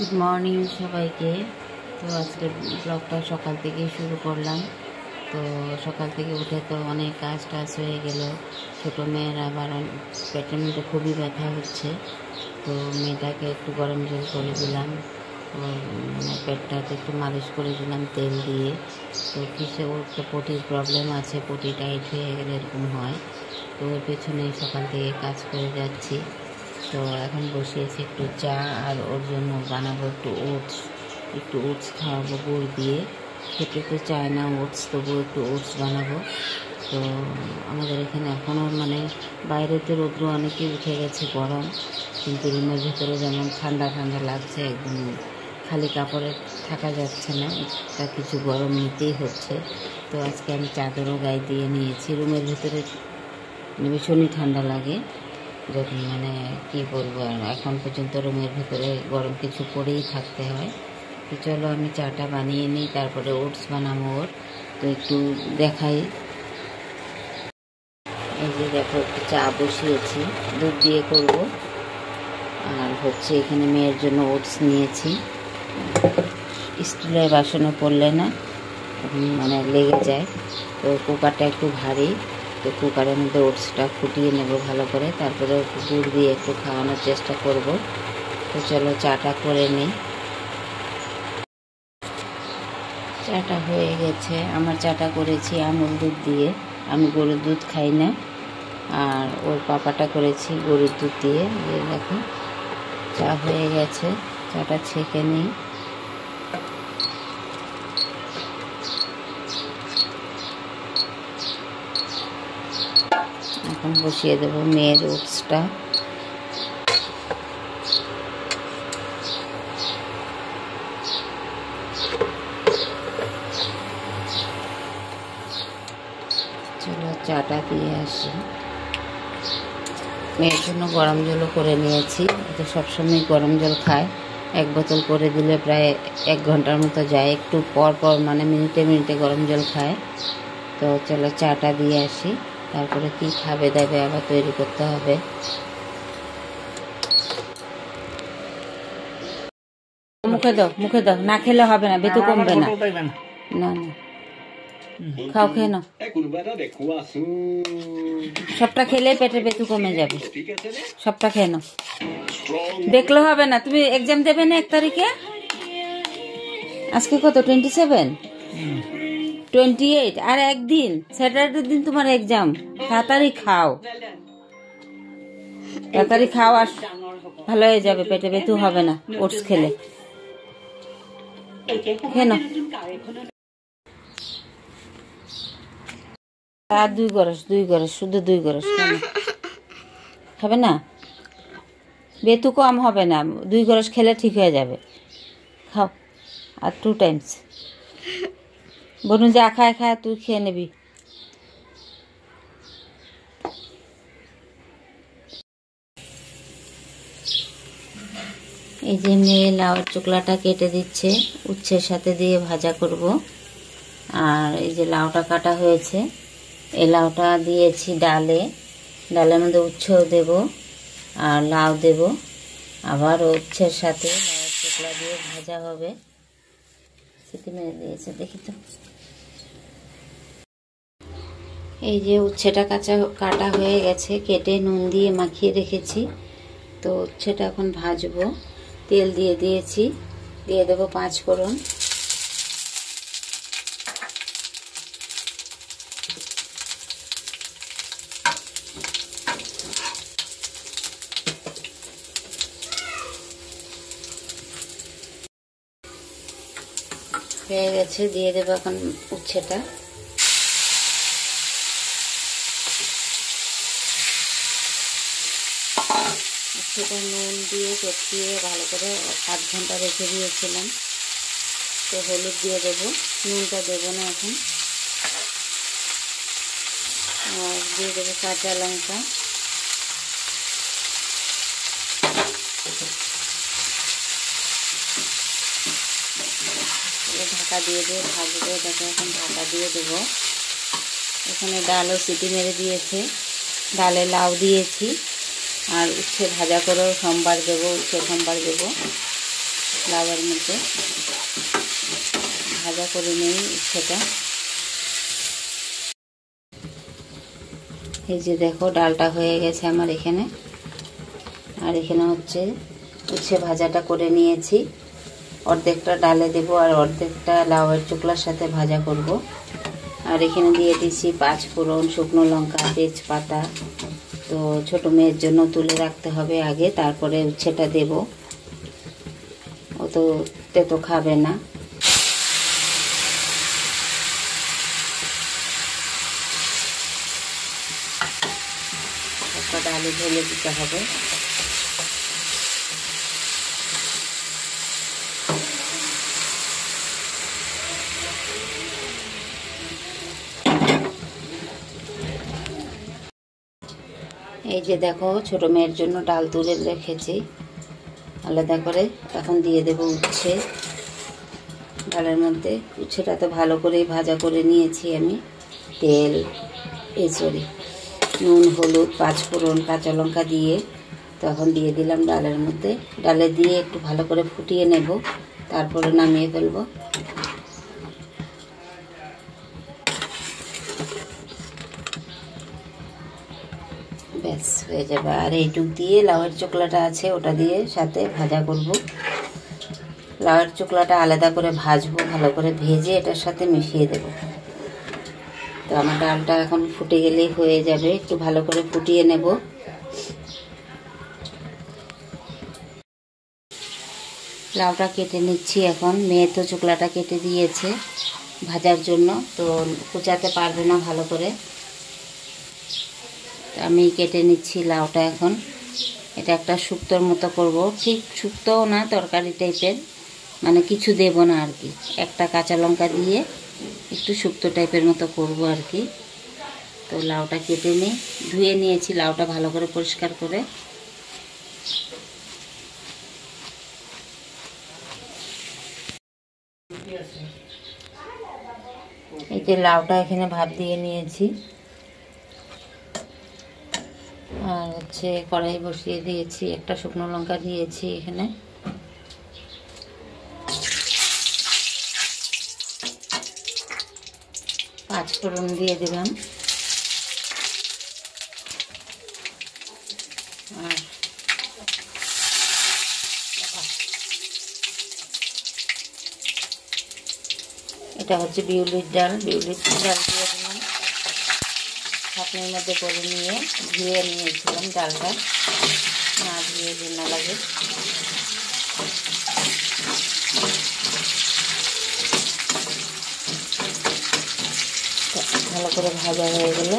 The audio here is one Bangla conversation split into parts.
গুড মর্নিং সবাইকে। তো আজকে ব্লগটা সকাল থেকেই শুরু করলাম। তো সকাল থেকে উঠে তো অনেক কাজ টাজ হয়ে গেল। ছোটো মেয়ের আবার পেটের মধ্যে খুবই ব্যথা হচ্ছে। তো মেয়েটাকে একটু গরম জল করে দিলাম, মানে পেটটাতে একটু মালিশ করে দিলাম তেল দিয়ে। তো কিসে ওর তো পটির প্রবলেম আছে, পটি টাইট হয়ে গেলে এরকম হয়। তো ওর পেছনেই সকাল থেকে কাজ করে যাচ্ছি। তো এখন বসিয়েছি একটু চা, আর ওর জন্য বানাবো একটু ওটস খাওয়াবো গুড় দিয়ে। খেতে তো চায় না ওটস, তবুও একটু ওটস বানাবো। তো আমাদের এখানে এখনও মানে বাইরেতে রৌদ্র অনেকই উঠে গেছে, গরম, কিন্তু রুমের ভিতরে যেমন ঠান্ডা ঠান্ডা লাগছে, একদম খালি কাপড়ে থাকা যাচ্ছে না, একটা কিছু গরম নিতেই হচ্ছে। তো আজকে আমি চাদরও গায়ে দিয়ে নিয়েছি। রুমের ভিতরে ভীষণই ঠান্ডা লাগে, যখন মানে কী বলবো, আর এখন পর্যন্ত রুমের ভিতরে গরম কিছু পরেই থাকতে হয়। তো চলো আমি চাটা বানিয়ে নিই, তারপরে ওটস বানাবো ওর। তো একটু দেখাই, এই যে দেখো একটু চা বসিয়েছি, দুধ দিয়ে করব। আর হচ্ছে এখানে মেয়ের জন্য ওটস নিয়েছি। স্টিলের বাসনে পড়লে না মানে লেগে যায়, তো কুকারটা একটু ভারী। তো কুকারের মধ্যে ওটসটা ফুটিয়ে নেব ভালো করে, তারপরে গুড় দিয়ে একটু খাওয়ানোর চেষ্টা করব। তো চলো চাটা করে নিই। চাটা হয়ে গেছে, আমার চাটা করেছি আমুল দুধ দিয়ে, আমি গরুর দুধ খাই না। আর ওর পাপাটা করেছি গরুর দুধ দিয়ে। দেখো চা হয়ে গেছে, চাটা ছেঁকে নিই। এখন বসিয়ে দেবো মেয়ের ওটসটা। চলো চাটা দিয়ে আসি। মেয়ের জন্য গরম জলও করে নিয়েছি, তো সবসময় গরম জল খায়। এক বোতল করে দিলে প্রায় 1 ঘন্টার মতো যায়, একটু পর পর মানে মিনিটে মিনিটে গরম জল খায়। তো চলো চাটা দিয়ে আসি, তারপরে কি খাবে দাবে আবার তৈরি করতে হবে। মুখে দাও, মুখে দাও, না খেলে হবে না, বেতু কমবে না। না না, খাও, খেয়ে নাও। সবটা খেলে পেটে বেতু কমে যাবে, সবটা খেয়ে নাও। দেখলে হবে না, তুমি এক্সাম দেবে না 1 তারিখে? আজকে কত, 27, 28, আর একদিন, স্যাটারডে দিন তোমার এক্সাম। তাড়াতাড়ি খাও, তাড়াতাড়ি খাও, আর ভালো হয়ে যাবে, পেটে বেতু হবে না ওটস খেলে। খেয়ে নাও। আর 2 গরস, শুধু 2 গরস খাবে না, বেতু কম হবে না, 2 গরস খেলে ঠিক হয়ে যাবে। খাও, আর 2 টাইমস। বনু যা খায় খায়, তুই খেয়ে নিবি। এই যে মেয়ে লাউর চোকলাটা কেটে দিচ্ছে, উচ্ছের সাথে দিয়ে ভাজা করব। আর এই যে লাউটা কাটা হয়েছে, এই লাউটা দিয়েছি ডালের মধ্যে উচ্ছেও দেব আর লাউ দেব, আবার উচ্ছের সাথে লাউর চোকলা দিয়ে ভাজা হবে। সিটি মেরে দিয়েছে, দেখি তো। এই যে উচ্ছেটা কাটা হয়ে গেছে, কেটে নুন দিয়ে মাখিয়ে রেখেছি। তো উচ্ছেটা এখন ভাজবো। তেল দিয়ে দিয়েছি, দিয়ে দেবো 5 ফোড়ন। হয়ে গেছে, দিয়ে দেবো এখন উচ্ছেটা। উচ্ছেটা নুন দিয়ে কষিয়ে ভালো করে 7 ঘন্টা রেখে দিয়েছিলাম। তো হলুদ দিয়ে দেবো, নুনটা দেবো না এখন। আর দিয়ে দেবো কাঁচা লঙ্কা। ঢাকা দিয়ে ভাজবো। দেখো এখন ঢাকা দিয়ে দেবো। এখানে ডালও সিটি মেরে দিয়েছে, ডালে লাউ দিয়েছি, আর উচ্ছে ভাজা করেও উচ্ছে সম্বার দেবো। লাউয়ের মধ্যে ভাজা করে নিই উচ্ছেটা। এই যে দেখো ডালটা হয়ে গেছে আমার এখানে। আর এখানে হচ্ছে উচ্ছে ভাজাটা করে নিয়েছি, অর্ধেকটা ডালে দেব আর অর্ধেকটা লাউয়ের চোকলার সাথে ভাজা করব। আর এখানে দিয়ে দিচ্ছি 5 ফোড়ন, শুকনো লঙ্কা, তেজপাতা। তো ছোট মেয়ের জন্য তুলে রাখতে হবে আগে, তারপরে উচ্ছেটা দেব। ও তো তেতো খাবে না। একটা ডালে ঢেলে দিতে হবে। এই যে দেখো ছোট মেয়ের জন্য ডাল তুলে রেখেছি আলাদা করে। এখন দিয়ে দেব উচ্ছে ডালের মধ্যে। উচ্ছেটা তো ভালো করেই ভাজা করে নিয়েছি আমি। তেল, নুন, হলুদ, 5 ফোড়ন, কাঁচা লঙ্কা দিয়ে তখন দিয়ে দিলাম ডালের মধ্যে। ডালে দিয়ে একটু ভালো করে ফুটিয়ে নেব, তারপরে নামিয়ে ফেলব। ব্যাস হয়ে যাবে। আর এইটুক দিয়ে লাউয়ের চোকলাটা আছে ওটা দিয়ে সাথে ভাজা করব। লাউয়ের চোকলাটা আলাদা করে ভাজবো, ভালো করে ভেজে এটার সাথে মিশিয়ে দেব। তো আমার ডালটা এখন ফুটে গেলেই হয়ে যাবে, একটু ভালো করে ফুটিয়ে নেব। লাউটা কেটে নিচ্ছি এখন। মেয়ে তো চোকলাটা কেটে দিয়েছে ভাজার জন্য, তো কুচাতে পারবে না ভালো করে। আমি কেটে নিচ্ছি লাউটা এখন। এটা একটা শুক্তোর মতো করব, ঠিক শুক্তোও না, তরকারি টাইপের, মানে কিছু দেব না আর কি। একটা কাঁচা লঙ্কা দিয়ে একটু শুক্তো টাইপের মতো করব আর কি। তো লাউটা কেটে নিই, ধুয়ে নিয়েছি লাউটা ভালো করে পরিষ্কার করে। এই যে লাউটা এখানে ভাপ দিয়ে নিয়েছি, আর হচ্ছে কড়াই বসিয়ে দিয়েছি, একটা শুকনো লঙ্কা দিয়েছি এখানে। পাঁচ ফোড়ন দিয়ে দিলাম। আর এটা হচ্ছে বিউলির ডাল, বিউলির ডাল দিয়ে দিলাম। ছাঁকনির মধ্যে করে নিয়ে ধুয়ে নিয়েছিলাম ডালটা, না ধুয়ে ঘৃণা লাগে। ভালো করে ভাজা হয়ে গেলে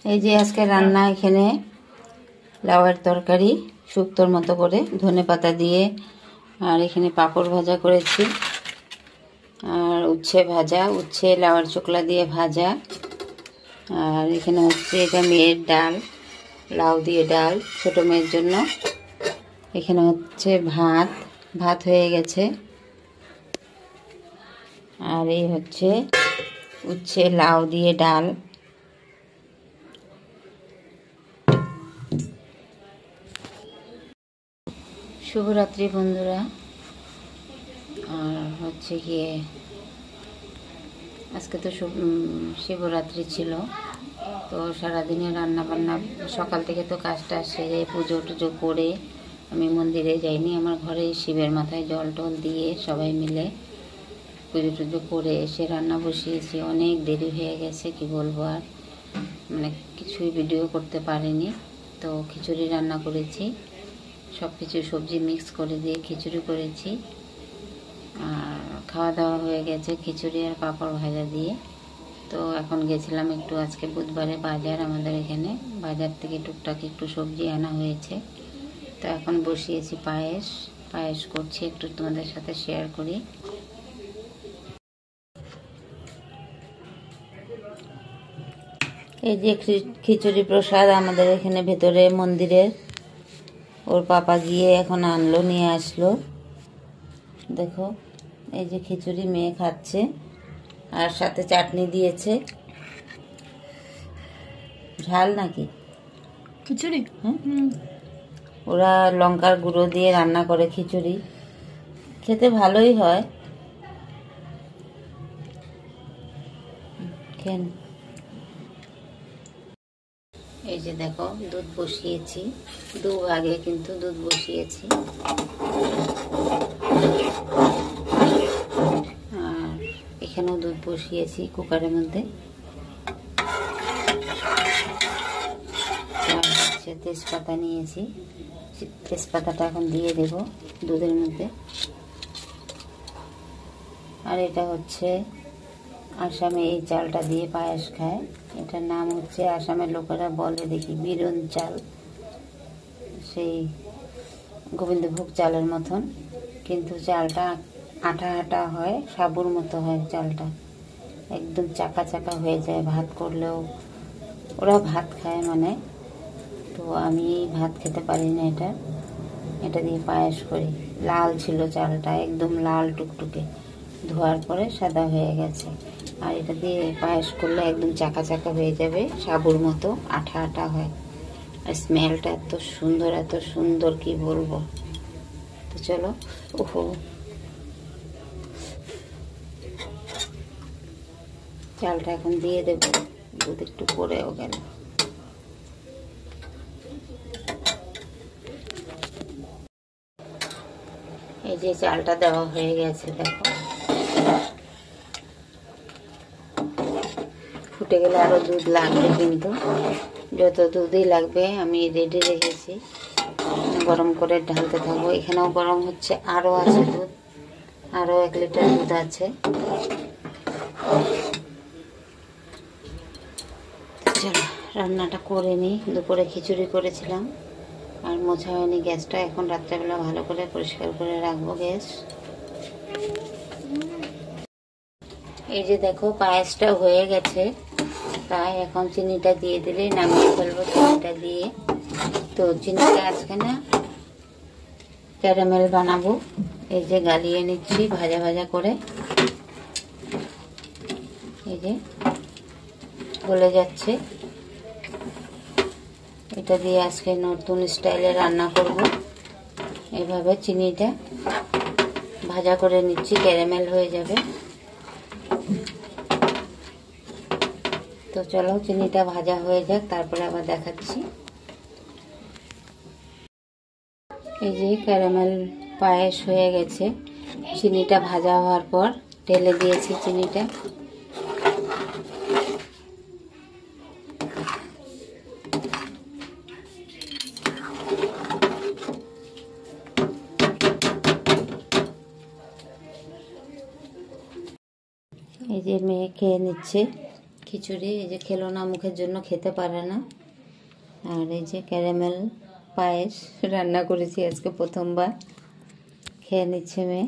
এই যে আজকে রান্না এখানে লাউয়ের তরকারি শুক্তোর মতো করে ধনেপাতা দিয়ে, আর এখানে পাঁপড় ভাজা করেছি, আর উচ্ছে ভাজা, উচ্ছে লাউয়ের চোকলা দিয়ে ভাজা। আর এখানে হচ্ছে এটা মেয়ের ডাল, লাউ দিয়ে ডাল ছোট মেয়ের জন্য। এখানে হচ্ছে ভাত, ভাত হয়ে গেছে। আর এই হচ্ছে উচ্ছে লাউ দিয়ে ডাল। শুভরাত্রি বন্ধুরা। আর হচ্ছে গিয়ে আজকে তো শিবরাত্রি ছিল, তো সারাদিনে রান্না বান্না, সকাল থেকে তো কাজটা সেরে পুজো টুজো করে আমি মন্দিরে যাইনি, আমার ঘরে শিবের মাথায় জল টল দিয়ে সবাই মিলে পুজো টুজো করে এসে রান্না বসিয়েছি। অনেক দেরি হয়ে গেছে, কি বলবো আর, মানে কিছুই ভিডিও করতে পারিনি। তো খিচুড়ি রান্না করেছি, সব কিছু সবজি মিক্স করে দিয়ে খিচুড়ি করেছি। আর খাওয়া দাওয়া হয়ে গেছে খিচুড়ি আর পাঁপড় ভাজা দিয়ে। তো এখন গেছিলাম একটু, আজকে বুধবারে বাজার আমাদের এখানে, বাজার থেকে টুকটাক একটু সবজি আনা হয়েছে। তো এখন বসিয়েছি পায়েস, পায়েস করছি, একটু তোমাদের সাথে শেয়ার করি। এই যে খিচুড়ি প্রসাদ আমাদের এখানে ভেতরে মন্দিরের, ওর পাপা গিয়ে এখন আনলো, নিয়ে আসলো। দেখো এই যে খিচুড়ি মেয়ে খাচ্ছে, আর সাথে চাটনি দিয়েছে। ঝাল নাকি খিচুড়ি? হ্যাঁ, ওরা লঙ্কার গুঁড়ো দিয়ে রান্না করে খিচুড়ি, খেতে ভালোই হয়। খেন। এই যে দেখো দুধ বসিয়েছি, দুভাগে কিন্তু দুধ বসিয়েছি। আর এখানেও দুধ বসিয়েছি কুকারের মধ্যে। তেজপাতা নিয়েছি, তেজপাতাটা এখন দিয়ে দেব দুধের মধ্যে। আর এটা হচ্ছে আসামে এই চালটা দিয়ে পায়েস খায়, এটার নাম হচ্ছে, আসামের লোকেরা বলে দেখি, বিরন চাল। সেই গোবিন্দভোগ চালের মতন, কিন্তু চালটা আঠা আঠা হয়, সাবুর মতো হয় চালটা, একদম চাকা চাকা হয়ে যায়। ভাত করলেও ওরা ভাত খায় মানে, তো আমি ভাত খেতে পারি না। এটা দিয়ে পায়েস করি। লাল ছিল চালটা, একদম লাল টুকটুকে, ধোয়ার পরে সাদা হয়ে গেছে। আর এটা দিয়ে পায়েস করলে একদম চাকা চাকা হয়ে যাবে, সাবুর মতো আঠা আঠা হয়। আর স্মেলটা এত সুন্দর কি বলবো। তো চলো, ওহো, চালটা এখন দিয়ে দেবো। দুধ একটু পরেও গেল। এই যে চালটা দেওয়া হয়ে গেছে, দেখো ফুটে গেলে আরো দুধ লাগবে, কিন্তু যত দুধই লাগবে আমি রেডি রেখেছি, গরম করে ঢালতে থাকবো। এখানেও গরম হচ্ছে, আরো আছে দুধ, আরো 1 লিটার দুধ আছে। চলো রান্নাটা করে নিই। দুপুরে খিচুড়ি করেছিলাম, আর মোছা হয়নি গ্যাসটা, এখন রাত্রেবেলা ভালো করে পরিষ্কার করে রাখবো গ্যাস। এই যে দেখো পায়েসটা হয়ে গেছে, তাই এখন চিনিটা দিয়ে দিলে নামিয়ে ফেলবো। চিনিটা দিয়ে, তো চিনিটা আজকে না ক্যারামেল বানাবো। এই যে গালিয়ে নিচ্ছি ভাজা ভাজা করে, এই যে গলে যাচ্ছে। এটা দিয়ে আজকে নতুন স্টাইলে রান্না করব। এভাবে চিনিটা ভাজা করে নিচ্ছি, ক্যারামেল হয়ে যাবে। তো চলো চিনিটা ভাজা হয়ে যাক, তারপরে আবার দেখাচ্ছি। এই যে ক্যারামেল পায়েস হয়ে গেছে, চিনিটা ভাজা হওয়ার পর ঢেলে দিয়েছি চিনিটা। এই যে মেয়ে খেয়ে নিচ্ছে খিচুড়ি, এই যে খেলো না, মুখের জন্য খেতে পারে না। আর এই যে ক্যারামেল পায়েস রান্না করেছি আজকে প্রথমবার, খেয়ে নিচ্ছে মেয়ে।